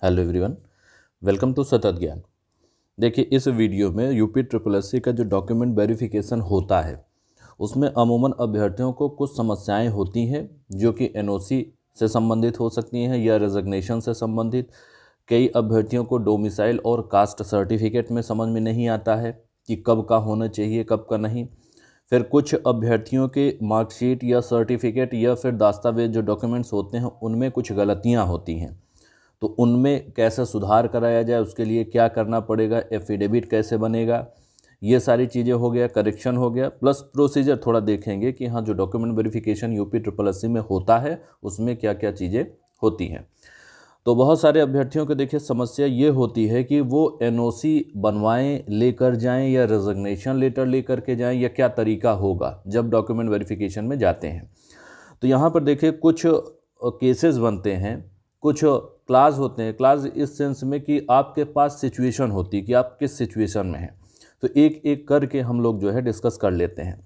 Hello everyone, welcome to सतत ज्ञान। देखिए, इस वीडियो में यूपी ट्रिपल एस सी का जो डॉक्यूमेंट वेरिफिकेशन होता है उसमें अमूमन अभ्यर्थियों को कुछ समस्याएं होती हैं जो कि एनओसी से संबंधित हो सकती हैं या रेजिग्नेशन से संबंधित। कई अभ्यर्थियों को डोमिसाइल और कास्ट सर्टिफिकेट में समझ में नहीं आता है कि कब का होना चाहिए कब का नहीं। फिर कुछ अभ्यर्थियों के मार्कशीट या सर्टिफिकेट या फिर दस्तावेज जो डॉक्यूमेंट्स होते हैं उनमें कुछ गलतियाँ होती हैं, तो उनमें कैसे सुधार कराया जाए, उसके लिए क्या करना पड़ेगा, एफिडेविट कैसे बनेगा, ये सारी चीज़ें हो गया, करेक्शन हो गया, प्लस प्रोसीजर थोड़ा देखेंगे कि हाँ जो document verification UP triple S C में होता है उसमें क्या क्या चीज़ें होती हैं। तो बहुत सारे अभ्यर्थियों को देखिए समस्या ये होती है कि वो एनओसी बनवाएं, लेकर जाएं या रेजिग्नेशन लेटर लेकर के जाएं, या क्या तरीका होगा जब डॉक्यूमेंट वेरिफिकेशन में जाते हैं। तो यहाँ पर देखिए कुछ केसेस बनते हैं, कुछ क्लास होते हैं। क्लास इस सेंस में कि आपके पास सिचुएशन होती है कि आप किस सिचुएशन में हैं। तो एक एक करके हम लोग जो है डिस्कस कर लेते हैं।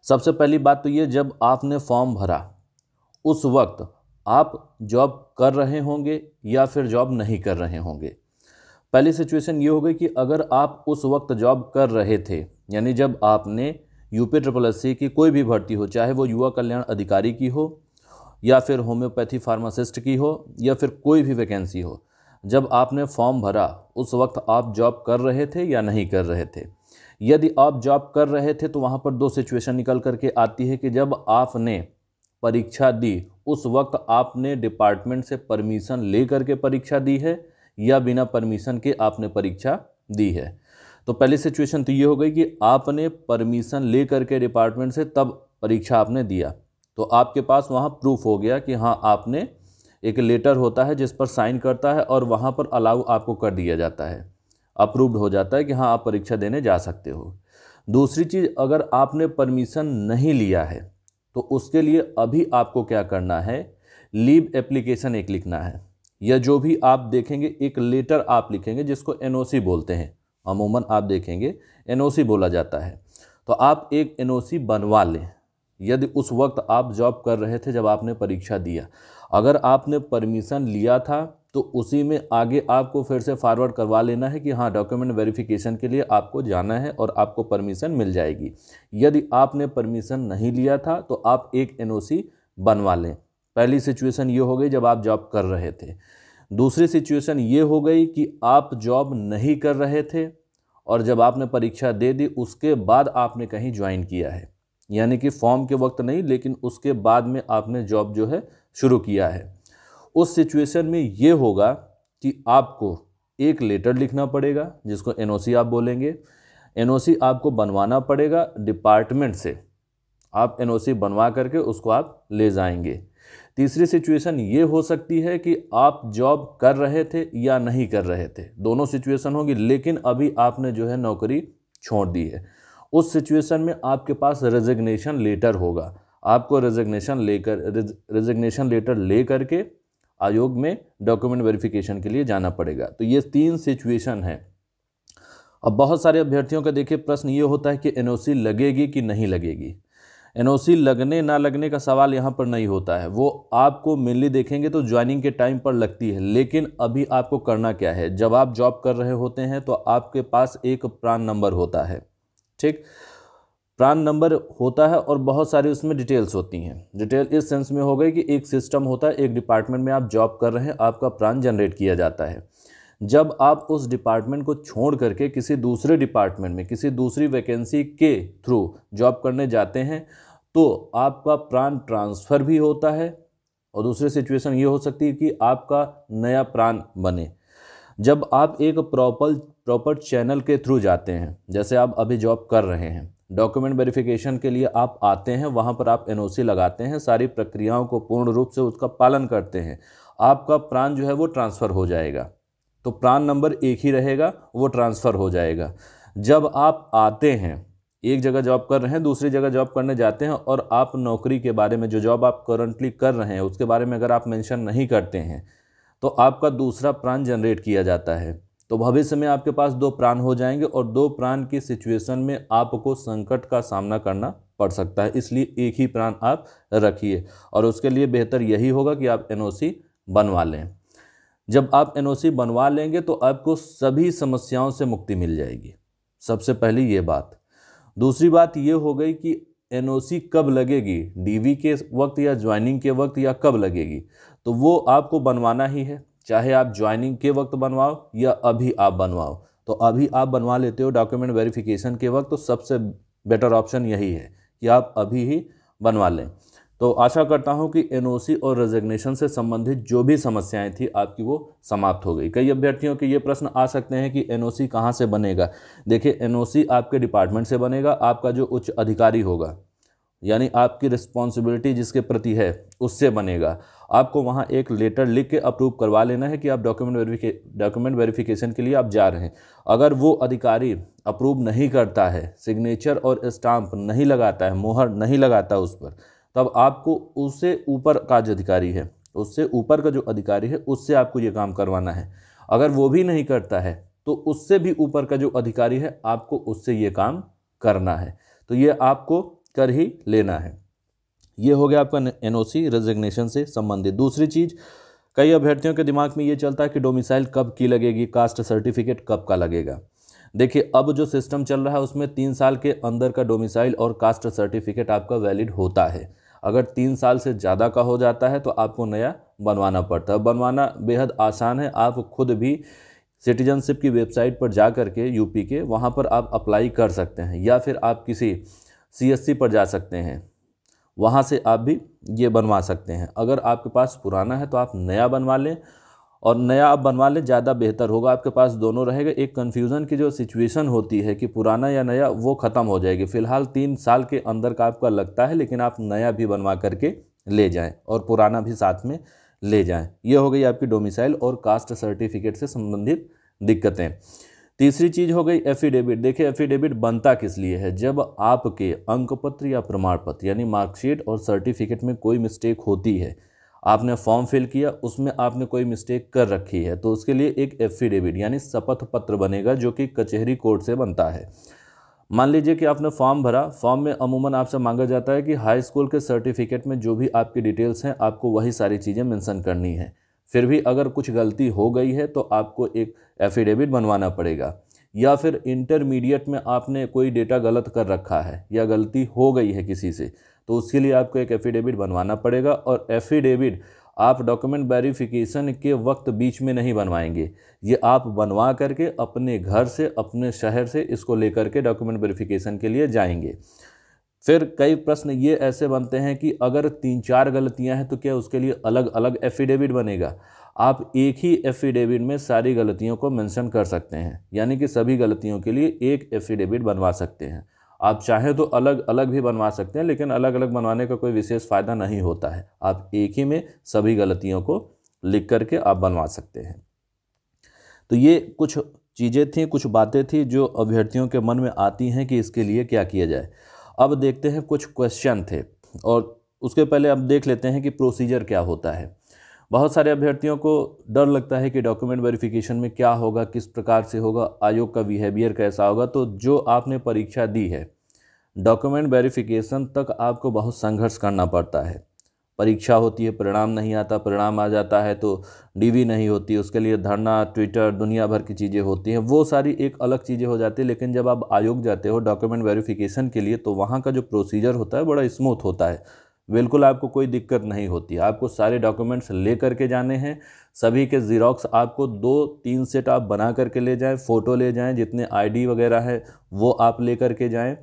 सबसे पहली बात तो ये, जब आपने फॉर्म भरा उस वक्त आप जॉब कर रहे होंगे या फिर जॉब नहीं कर रहे होंगे। पहली सिचुएशन ये हो गई कि अगर आप उस वक्त जॉब कर रहे थे, यानी जब आपने यूपी ट्रिपल एस सी की कोई भी भर्ती हो, चाहे वो युवा कल्याण अधिकारी की हो या फिर होम्योपैथी फार्मासिस्ट की हो या फिर कोई भी वैकेंसी हो, जब आपने फॉर्म भरा उस वक्त आप जॉब कर रहे थे या नहीं कर रहे थे। यदि आप जॉब कर रहे थे तो वहाँ पर दो सिचुएशन निकल करके आती है कि जब आपने परीक्षा दी उस वक्त आपने डिपार्टमेंट से परमिशन ले करके परीक्षा दी है या बिना परमिशन के आपने परीक्षा दी है। तो पहली सिचुएशन तो ये हो गई कि आपने परमिशन ले करके डिपार्टमेंट से तब परीक्षा आपने दिया, तो आपके पास वहाँ प्रूफ हो गया कि हाँ आपने, एक लेटर होता है जिस पर साइन करता है और वहाँ पर अलाउ आपको कर दिया जाता है, अप्रूव्ड हो जाता है कि हाँ आप परीक्षा देने जा सकते हो। दूसरी चीज़, अगर आपने परमिशन नहीं लिया है तो उसके लिए अभी आपको क्या करना है, लीव एप्लीकेशन एक लिखना है, या जो भी आप देखेंगे एक लेटर आप लिखेंगे जिसको एनओसी बोलते हैं। अमूमन आप देखेंगे एनओसी बोला जाता है। तो आप एक एनओसी बनवा लें यदि उस वक्त आप जॉब कर रहे थे जब आपने परीक्षा दिया। अगर आपने परमिशन लिया था तो उसी में आगे आपको फिर से फॉरवर्ड करवा लेना है कि हाँ डॉक्यूमेंट वेरिफिकेशन के लिए आपको जाना है और आपको परमिशन मिल जाएगी। यदि आपने परमिशन नहीं लिया था तो आप एक एनओसी बनवा लें। पहली सिचुएशन ये हो गई जब आप जॉब कर रहे थे। दूसरी सिचुएशन ये हो गई कि आप जॉब नहीं कर रहे थे और जब आपने परीक्षा दे दी उसके बाद आपने कहीं ज्वाइन किया है, यानी कि फॉर्म के वक्त नहीं लेकिन उसके बाद में आपने जॉब जो है शुरू किया है। उस सिचुएशन में ये होगा कि आपको एक लेटर लिखना पड़ेगा जिसको एनओसी आप बोलेंगे। एनओसी आपको बनवाना पड़ेगा डिपार्टमेंट से, आप एनओसी बनवा करके उसको आप ले जाएंगे। तीसरी सिचुएशन ये हो सकती है कि आप जॉब कर रहे थे या नहीं कर रहे थे, दोनों सिचुएशन होगी, लेकिन अभी आपने जो है नौकरी छोड़ दी है। उस सिचुएशन में आपके पास रेजिग्नेशन लेटर होगा, आपको रेजिग्नेशन लेटर ले करके आयोग में डॉक्यूमेंट वेरिफिकेशन के लिए जाना पड़ेगा। तो ये तीन सिचुएशन है। अब बहुत सारे अभ्यर्थियों का देखिए प्रश्न ये होता है कि एनओसी लगेगी कि नहीं लगेगी। एनओसी लगने ना लगने का सवाल यहाँ पर नहीं होता है, वो आपको मेनली देखेंगे तो ज्वाइनिंग के टाइम पर लगती है। लेकिन अभी आपको करना क्या है, जब आप जॉब कर रहे होते हैं तो आपके पास एक प्रान नंबर होता है, ठीक, प्रान नंबर होता है और बहुत सारी उसमें डिटेल्स होती हैं। डिटेल इस सेंस में हो गई कि एक सिस्टम होता है, एक डिपार्टमेंट में आप जॉब कर रहे हैं, आपका प्रान जनरेट किया जाता है। जब आप उस डिपार्टमेंट को छोड़ करके किसी दूसरे डिपार्टमेंट में किसी दूसरी वैकेंसी के थ्रू जॉब करने जाते हैं तो आपका प्रान ट्रांसफ़र भी होता है। और दूसरी सिचुएशन ये हो सकती है कि आपका नया प्रान बने। जब आप एक प्रॉपर चैनल के थ्रू जाते हैं, जैसे आप अभी जॉब कर रहे हैं, डॉक्यूमेंट वेरिफिकेशन के लिए आप आते हैं, वहाँ पर आप एनओसी लगाते हैं, सारी प्रक्रियाओं को पूर्ण रूप से उसका पालन करते हैं, आपका प्रान जो है वो ट्रांसफ़र हो जाएगा। तो प्रान नंबर एक ही रहेगा, वो ट्रांसफ़र हो जाएगा। जब आप आते हैं, एक जगह जॉब कर रहे हैं दूसरी जगह जॉब करने जाते हैं और आप नौकरी के बारे में, जो जॉब आप करंटली कर रहे हैं उसके बारे में अगर आप मेंशन नहीं करते हैं तो आपका दूसरा प्रान जनरेट किया जाता है। तो भविष्य में आपके पास दो प्रान हो जाएंगे और दो प्रान की सिचुएशन में आपको संकट का सामना करना पड़ सकता है, इसलिए एक ही प्रान आप रखिए और उसके लिए बेहतर यही होगा कि आप एनओसी बनवा लें। जब आप एनओसी बनवा लेंगे तो आपको सभी समस्याओं से मुक्ति मिल जाएगी। सबसे पहली ये बात। दूसरी बात ये हो गई कि एनओसी कब लगेगी, डीवी के वक्त या ज्वाइनिंग के वक्त या कब लगेगी, तो वो आपको बनवाना ही है। चाहे आप ज्वाइनिंग के वक्त बनवाओ या अभी आप बनवाओ, तो अभी आप बनवा लेते हो डॉक्यूमेंट वेरिफिकेशन के वक्त, तो सबसे बेटर ऑप्शन यही है कि आप अभी ही बनवा लें। तो आशा करता हूं कि एनओसी और रेजिग्नेशन से संबंधित जो भी समस्याएं थी आपकी वो समाप्त हो गई। कई अभ्यर्थियों के ये प्रश्न आ सकते हैं कि एनओसी कहां से बनेगा। देखिए, एनओसी आपके डिपार्टमेंट से बनेगा, आपका जो उच्च अधिकारी होगा, यानी आपकी रिस्पॉन्सिबिलिटी जिसके प्रति है उससे बनेगा। आपको वहाँ एक लेटर लिख के अप्रूव करवा लेना है कि आप डॉक्यूमेंट वेरिफिकेशन के लिए आप जा रहे हैं। अगर वो अधिकारी अप्रूव नहीं करता है, सिग्नेचर और स्टाम्प नहीं लगाता है, मोहर नहीं लगाता उस पर, तब आपको उससे ऊपर का जो अधिकारी है, उससे ऊपर का जो अधिकारी है उससे आपको ये काम करवाना है। अगर वो भी नहीं करता है तो उससे भी ऊपर का जो अधिकारी है आपको उससे ये काम करना है। तो ये आपको कर ही लेना है। ये हो गया आपका एनओसी रेजिग्नेशन से संबंधित। दूसरी चीज़, कई अभ्यर्थियों के दिमाग में ये चलता है कि डोमिसाइल कब की लगेगी, कास्ट सर्टिफिकेट कब का लगेगा। देखिए, अब जो सिस्टम चल रहा है उसमें 3 साल के अंदर का डोमिसाइल और कास्ट सर्टिफिकेट आपका वैलिड होता है। अगर 3 साल से ज़्यादा का हो जाता है तो आपको नया बनवाना पड़ता है। बनवाना बेहद आसान है, आप खुद भी सिटीजनशिप की वेबसाइट पर जा करके यूपी के वहाँ पर आप अप्लाई कर सकते हैं, या फिर आप किसी सीएससी पर जा सकते हैं, वहाँ से आप भी ये बनवा सकते हैं। अगर आपके पास पुराना है तो आप नया बनवा लें, और नया आप बनवा लें ज़्यादा बेहतर होगा, आपके पास दोनों रहेगा। एक कन्फ्यूज़न की जो सिचुएशन होती है कि पुराना या नया, वो ख़त्म हो जाएगी। फ़िलहाल 3 साल के अंदर का आपका लगता है, लेकिन आप नया भी बनवा करके ले जाएं और पुराना भी साथ में ले जाएं। ये हो गई आपकी डोमिसाइल और कास्ट सर्टिफिकेट से संबंधित दिक्कतें। तीसरी चीज़ हो गई एफिडेविट। देखिए, एफिडेविट बनता किस लिए है, जब आपके अंकपत्र या प्रमाण पत्र यानी मार्कशीट और सर्टिफिकेट में कोई मिस्टेक होती है, आपने फॉर्म फिल किया, उसमें आपने कोई मिस्टेक कर रखी है, तो उसके लिए एक एफिडेविट यानी शपथ पत्र बनेगा, जो कि कचहरी कोर्ट से बनता है। मान लीजिए कि आपने फॉर्म भरा, फॉर्म में अमूमन आपसे मांगा जाता है कि हाई स्कूल के सर्टिफिकेट में जो भी आपकी डिटेल्स हैं आपको वही सारी चीज़ें मेंशन करनी है। फिर भी अगर कुछ गलती हो गई है तो आपको एक एफिडेविट बनवाना पड़ेगा। या फिर इंटरमीडिएट में आपने कोई डेटा गलत कर रखा है या गलती हो गई है किसी से, तो उसके लिए आपको एक एफिडेविट बनवाना पड़ेगा। और एफिडेविट आप डॉक्यूमेंट वेरिफिकेशन के वक्त बीच में नहीं बनवाएंगे, ये आप बनवा करके अपने घर से, अपने शहर से इसको लेकर के डॉक्यूमेंट वेरिफिकेशन के लिए जाएंगे। फिर कई प्रश्न ये ऐसे बनते हैं कि अगर 3-4 गलतियां हैं तो क्या उसके लिए अलग अलग एफिडेविट बनेगा। आप एक ही एफिडेविट में सारी गलतियों को मेंशन कर सकते हैं, यानी कि सभी गलतियों के लिए एक एफिडेविट बनवा सकते हैं। आप चाहें तो अलग अलग भी बनवा सकते हैं, लेकिन अलग अलग बनवाने का कोई विशेष फ़ायदा नहीं होता है। आप एक ही में सभी गलतियों को लिख करके आप बनवा सकते हैं। तो ये कुछ चीज़ें थी, कुछ बातें थी जो अभ्यर्थियों के मन में आती हैं कि इसके लिए क्या किया जाए। अब देखते हैं कुछ क्वेश्चन थे, और उसके पहले अब देख लेते हैं कि प्रोसीजर क्या होता है। बहुत सारे अभ्यर्थियों को डर लगता है कि डॉक्यूमेंट वेरिफिकेशन में क्या होगा, किस प्रकार से होगा, आयोग का बिहेवियर कैसा होगा। तो जो आपने परीक्षा दी है, डॉक्यूमेंट वेरिफिकेशन तक आपको बहुत संघर्ष करना पड़ता है। परीक्षा होती है, परिणाम नहीं आता, परिणाम आ जाता है तो डीवी नहीं होती, उसके लिए धरना, ट्विटर, दुनिया भर की चीज़ें होती हैं, वो सारी एक अलग चीज़ें हो जाती है। लेकिन जब आप आयोग जाते हो डॉक्यूमेंट वेरिफिकेशन के लिए, तो वहाँ का जो प्रोसीजर होता है बड़ा स्मूथ होता है, बिल्कुल आपको कोई दिक्कत नहीं होती। आपको सारे डॉक्यूमेंट्स ले करके जाने हैं, सभी के ज़ीरॉक्स आपको 2-3 सेट आप बना करके ले जाएं, फ़ोटो ले जाएं, जितने आईडी वगैरह है वो आप ले करके जाएं।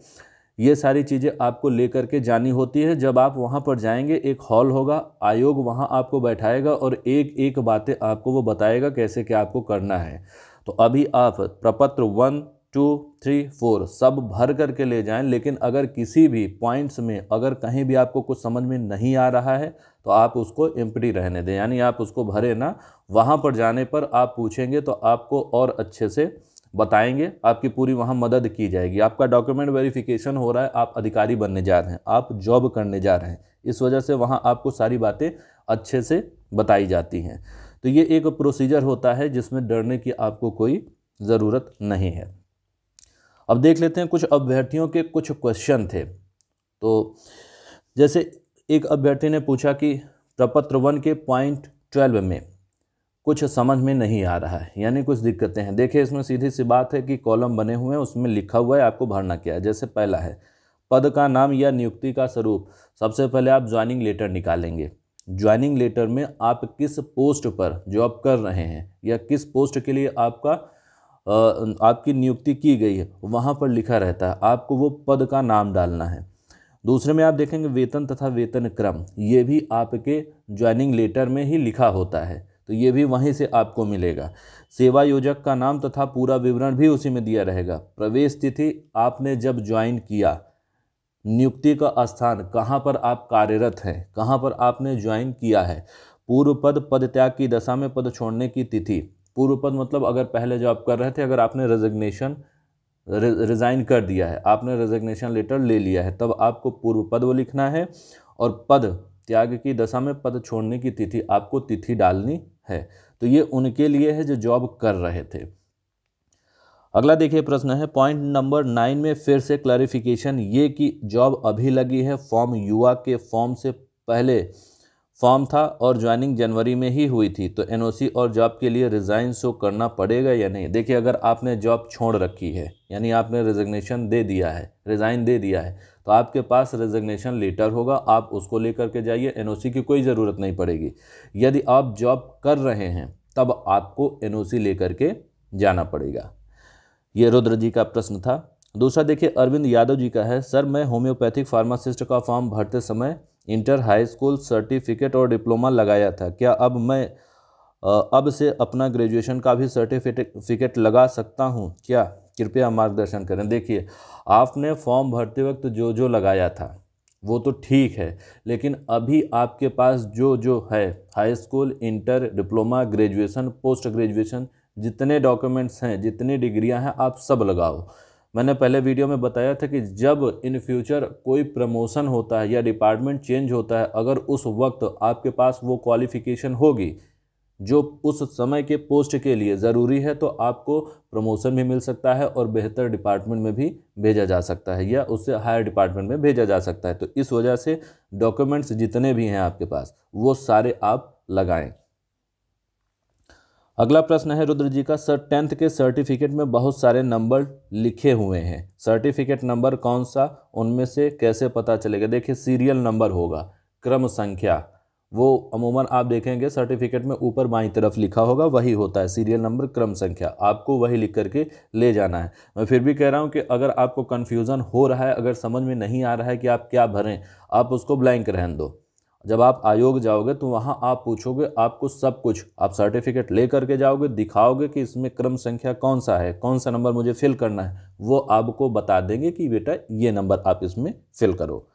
ये सारी चीज़ें आपको ले करके जानी होती है। जब आप वहाँ पर जाएंगे, एक हॉल होगा, आयोग वहाँ आपको बैठाएगा और एक एक बातें आपको वो बताएगा कैसे क्या आपको करना है। तो अभी आप प्रपत्र 1, 2, 3, 4 सब भर करके ले जाएं, लेकिन अगर किसी भी पॉइंट्स में अगर कहीं भी आपको कुछ समझ में नहीं आ रहा है तो आप उसको एम्प्टी रहने दें, यानी आप उसको भरे ना। वहाँ पर जाने पर आप पूछेंगे तो आपको और अच्छे से बताएंगे, आपकी पूरी वहाँ मदद की जाएगी। आपका डॉक्यूमेंट वेरिफिकेशन हो रहा है, आप अधिकारी बनने जा रहे हैं, आप जॉब करने जा रहे हैं, इस वजह से वहाँ आपको सारी बातें अच्छे से बताई जाती हैं। तो ये एक प्रोसीजर होता है जिसमें डरने की आपको कोई ज़रूरत नहीं है। अब देख लेते हैं कुछ अभ्यर्थियों के कुछ क्वेश्चन थे। तो जैसे एक अभ्यर्थी ने पूछा कि प्रपत्र 1 के पॉइंट 12 में कुछ समझ में नहीं आ रहा है, यानी कुछ दिक्कतें हैं। देखिए इसमें सीधी सी बात है कि कॉलम बने हुए हैं, उसमें लिखा हुआ है आपको भरना क्या है। जैसे पहला है पद का नाम या नियुक्ति का स्वरूप। सबसे पहले आप ज्वाइनिंग लेटर निकालेंगे। ज्वाइनिंग लेटर में आप किस पोस्ट पर जॉब कर रहे हैं या किस पोस्ट के लिए आपकी नियुक्ति की गई है वहाँ पर लिखा रहता है, आपको वो पद का नाम डालना है। दूसरे में आप देखेंगे वेतन तथा वेतन क्रम, ये भी आपके ज्वाइनिंग लेटर में ही लिखा होता है, तो ये भी वहीं से आपको मिलेगा। सेवा योजक का नाम तथा पूरा विवरण भी उसी में दिया रहेगा। प्रवेश तिथि, आपने जब ज्वाइन किया, नियुक्ति का स्थान, कहाँ पर आप कार्यरत हैं, कहाँ पर आपने ज्वाइन किया है। पूर्व पद, पद त्याग की दशा में पद छोड़ने की तिथि। पूर्व पद मतलब अगर पहले जॉब कर रहे थे, अगर आपने रिज़ाइन कर दिया है, आपने रेजिग्नेशन लेटर ले लिया है, तब आपको पूर्व पद वो लिखना है, और पद त्याग की दशा में पद छोड़ने की तिथि आपको तिथि डालनी है। तो ये उनके लिए है जो जॉब कर रहे थे। अगला देखिए प्रश्न है पॉइंट नंबर 9 में फिर से क्लैरिफिकेशन, ये कि जॉब अभी लगी है, फॉर्म युवा के फॉर्म से पहले फॉर्म था और ज्वाइनिंग जनवरी में ही हुई थी, तो एनओसी और जॉब के लिए रिज़ाइन शो करना पड़ेगा या नहीं। देखिए अगर आपने जॉब छोड़ रखी है, यानी आपने रेजिग्नेशन दे दिया है, रिज़ाइन दे दिया है, तो आपके पास रेजिग्नेशन लेटर होगा, आप उसको लेकर के जाइए, एनओसी की कोई ज़रूरत नहीं पड़ेगी। यदि आप जॉब कर रहे हैं तब आपको एनओसी लेकर के जाना पड़ेगा। ये रुद्र जी का प्रश्न था। दूसरा देखिए अरविंद यादव जी का है, सर मैं होम्योपैथिक फार्मासिस्ट का फॉर्म भरते समय इंटर, हाई स्कूल सर्टिफिकेट और डिप्लोमा लगाया था, क्या अब से अपना ग्रेजुएशन का भी सर्टिफिकेट लगा सकता हूं क्या? कृपया मार्गदर्शन करें। देखिए आपने फॉर्म भरते वक्त जो जो लगाया था वो तो ठीक है, लेकिन अभी आपके पास जो जो है, high school, inter, diploma, graduation, post graduation, जितने डॉक्यूमेंट्स हैं, जितनी डिग्रियां हैं, आप सब लगाओ। मैंने पहले वीडियो में बताया था कि जब इन फ्यूचर कोई प्रमोशन होता है या डिपार्टमेंट चेंज होता है, अगर उस वक्त आपके पास वो क्वालिफ़िकेशन होगी जो उस समय के पोस्ट के लिए ज़रूरी है, तो आपको प्रमोशन भी मिल सकता है और बेहतर डिपार्टमेंट में भी भेजा जा सकता है या उससे हायर डिपार्टमेंट में भेजा जा सकता है। तो इस वजह से डॉक्यूमेंट्स जितने भी हैं आपके पास वो सारे आप लगाएं। अगला प्रश्न है रुद्र जी का, सर 10th के सर्टिफिकेट में बहुत सारे नंबर लिखे हुए हैं, सर्टिफिकेट नंबर कौन सा, उनमें से कैसे पता चलेगा? देखिए सीरियल नंबर होगा, क्रम संख्या, वो अमूमन आप देखेंगे सर्टिफिकेट में ऊपर बाईं तरफ लिखा होगा, वही होता है सीरियल नंबर, क्रम संख्या, आपको वही लिख करके ले जाना है। मैं फिर भी कह रहा हूँ कि अगर आपको कन्फ्यूज़न हो रहा है, अगर समझ में नहीं आ रहा है कि आप क्या भरें, आप उसको ब्लैंक रहने दो। जब आप आयोग जाओगे तो वहाँ आप पूछोगे, आपको सब कुछ, आप सर्टिफिकेट ले करके जाओगे, दिखाओगे कि इसमें क्रम संख्या कौन सा है, कौन सा नंबर मुझे फिल करना है, वो आपको बता देंगे कि बेटा ये नंबर आप इसमें फिल करो।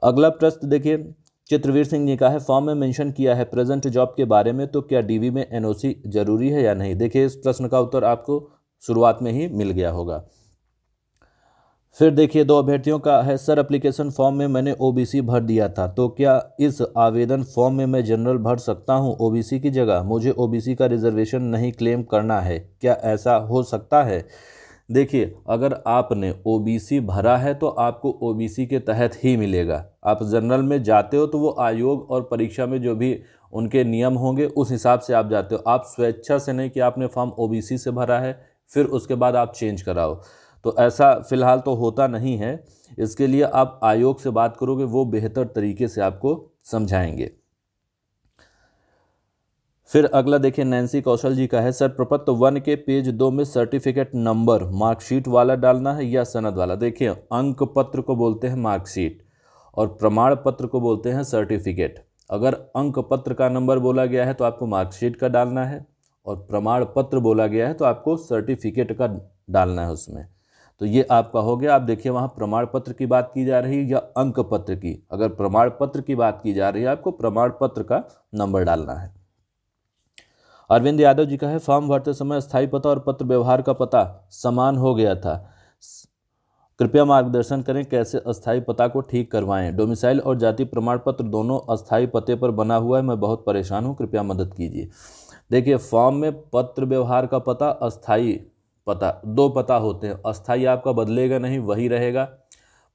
अगला प्रश्न देखिए चित्रवीर सिंह जी का है, फॉर्म में मेंशन किया है प्रेजेंट जॉब के बारे में, तो क्या डीवी में एनओसी जरूरी है या नहीं? देखिए इस प्रश्न का उत्तर आपको शुरुआत में ही मिल गया होगा। फिर देखिए 2 अभ्यर्थियों का है, सर एप्लीकेशन फॉर्म में मैंने ओबीसी भर दिया था, तो क्या इस आवेदन फॉर्म में मैं जनरल भर सकता हूं ओबीसी की जगह? मुझे ओबीसी का रिजर्वेशन नहीं क्लेम करना है, क्या ऐसा हो सकता है? देखिए अगर आपने ओबीसी भरा है तो आपको ओबीसी के तहत ही मिलेगा। आप जनरल में जाते हो तो वो आयोग और परीक्षा में जो भी उनके नियम होंगे उस हिसाब से आप जाते हो। आप स्वेच्छा से नहीं कि आपने फॉर्म ओबीसी से भरा है फिर उसके बाद आप चेंज कराओ, तो ऐसा फ़िलहाल तो होता नहीं है। इसके लिए आप आयोग से बात करोगे, वो बेहतर तरीके से आपको समझाएंगे। फिर अगला देखिए नैन्सी कौशल जी का है, सर प्रपत्र 1 के पेज 2 में सर्टिफिकेट नंबर मार्कशीट वाला डालना है या सनद वाला? देखिए अंक पत्र को बोलते हैं मार्कशीट और प्रमाण पत्र को बोलते हैं सर्टिफिकेट। अगर अंक पत्र का नंबर बोला गया है तो आपको मार्कशीट का डालना है, और प्रमाण पत्र बोला गया है तो आपको सर्टिफिकेट का डालना है उसमें। तो ये आपका हो गया। आप देखिए वहाँ प्रमाण पत्र की बात की जा रही है या अंक पत्र की? अगर प्रमाण पत्र की बात की जा रही है आपको प्रमाण पत्र का नंबर डालना है। अरविंद यादव जी का है, फॉर्म भरते समय अस्थायी पता और पत्र व्यवहार का पता समान हो गया था, कृपया मार्गदर्शन करें कैसे अस्थायी पता को ठीक करवाएं? डोमिसाइल और जाति प्रमाण पत्र दोनों अस्थायी पते पर बना हुआ है, मैं बहुत परेशान हूं, कृपया मदद कीजिए। देखिए फॉर्म में पत्र व्यवहार का पता, अस्थायी पता, 2 पता होते हैं। अस्थायी आपका बदलेगा नहीं, वही रहेगा।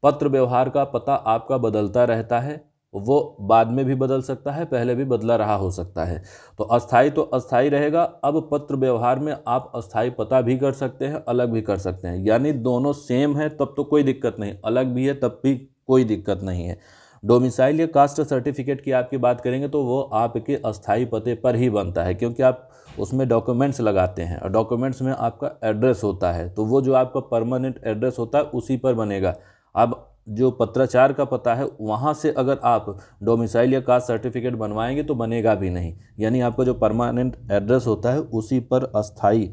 पत्र व्यवहार का पता आपका बदलता रहता है, वो बाद में भी बदल सकता है, पहले भी बदला रहा हो सकता है। तो अस्थाई तो अस्थाई रहेगा। अब पत्र व्यवहार में आप अस्थाई पता भी कर सकते हैं, अलग भी कर सकते हैं, यानी दोनों सेम है तब तो कोई दिक्कत नहीं, अलग भी है तब भी कोई दिक्कत नहीं है। डोमिसाइल या कास्ट सर्टिफिकेट की आपकी बात करेंगे तो वो आपके अस्थाई पते पर ही बनता है, क्योंकि आप उसमें डॉक्यूमेंट्स लगाते हैं और डॉक्यूमेंट्स में आपका एड्रेस होता है, तो वो जो आपका परमानेंट एड्रेस होता है उसी पर बनेगा। अब जो पत्राचार का पता है वहाँ से अगर आप डोमिसाइल या कास्ट सर्टिफिकेट बनवाएंगे तो बनेगा भी नहीं, यानी आपका जो परमानेंट एड्रेस होता है उसी पर अस्थाई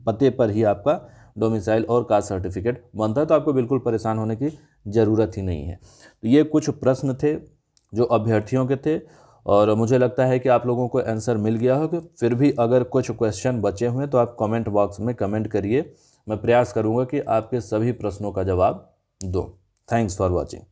पते पर ही आपका डोमिसाइल और कास्ट सर्टिफिकेट बनता है। तो आपको बिल्कुल परेशान होने की ज़रूरत ही नहीं है। तो ये कुछ प्रश्न थे जो अभ्यर्थियों के थे और मुझे लगता है कि आप लोगों को आंसर मिल गया होगा। फिर भी अगर कुछ क्वेश्चन बचे हुए हैं तो आप कमेंट बॉक्स में कमेंट करिए, मैं प्रयास करूंगा कि आपके सभी प्रश्नों का जवाब दूं। Thanks for watching.